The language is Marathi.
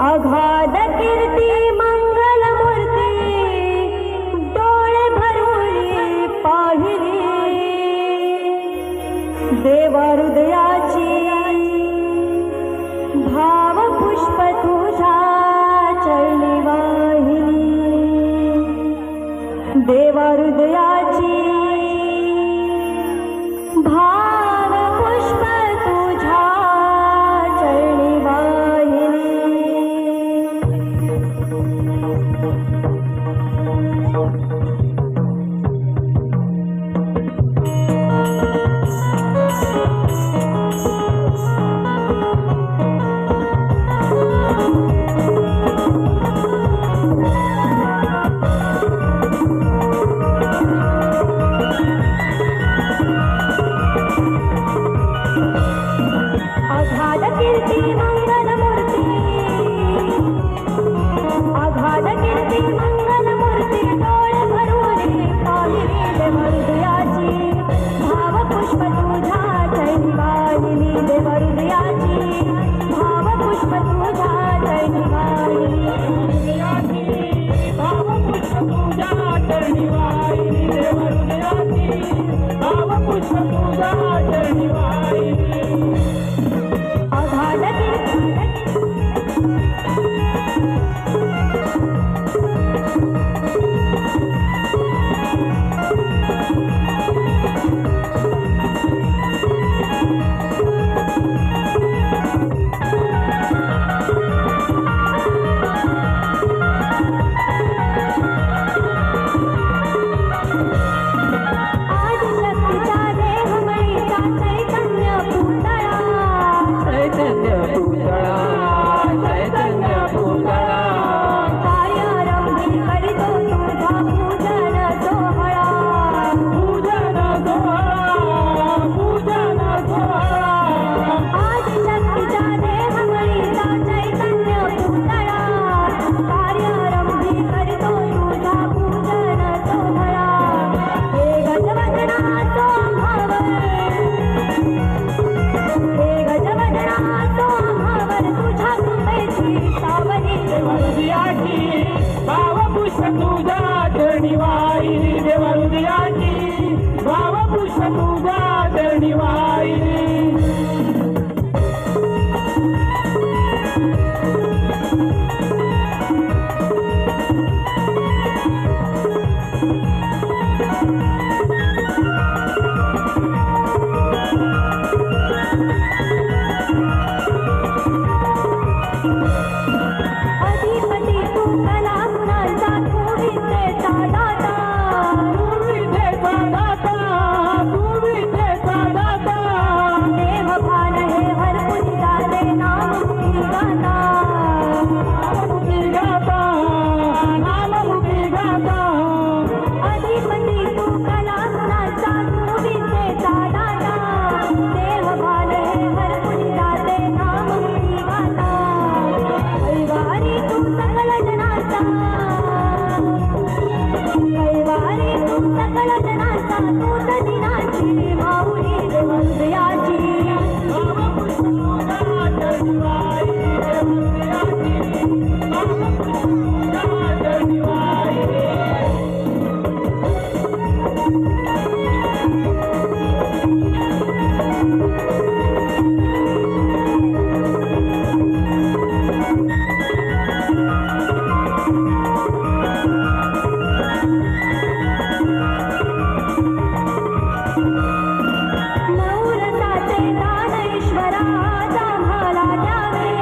अगाध कीर्ती मंगल मूर्ती डोळे भरून पाहिली देवा हृदयाची भाव पुष्प तुझ्या चरणी वाहिली देवा हृदयाची भाव पुष्प तुझ्या चरणी वाहिली अगाध कीर्ती मंगल मूर्ती अगाध कीर्ती मंगल मूर्ती डोळे भरून पाहिली देव हृदयाची भाव पुष्प तुझ्या चरणी वाहिली देव हृदयाची भाव पुष्प तुझ्या चरणी वाहिली भाव पुष्प तुझ्या चरणी वाहिली देव हृदयाची भाव पुष्प तुझ्या चरणी वाहिली अगाध कीर्ती भाव पुष्प तुझ्या चरणी वाहिली देव हृदयाची भाव पुष्प तुझ्या चरणी वाहिली अधिपती तू सकल जनाचा कैवारी तू सकल जनाचा तूच दिनाची माऊली देवंद्रयाची नवरसाचे दान ईश्वराचा मला द्यावे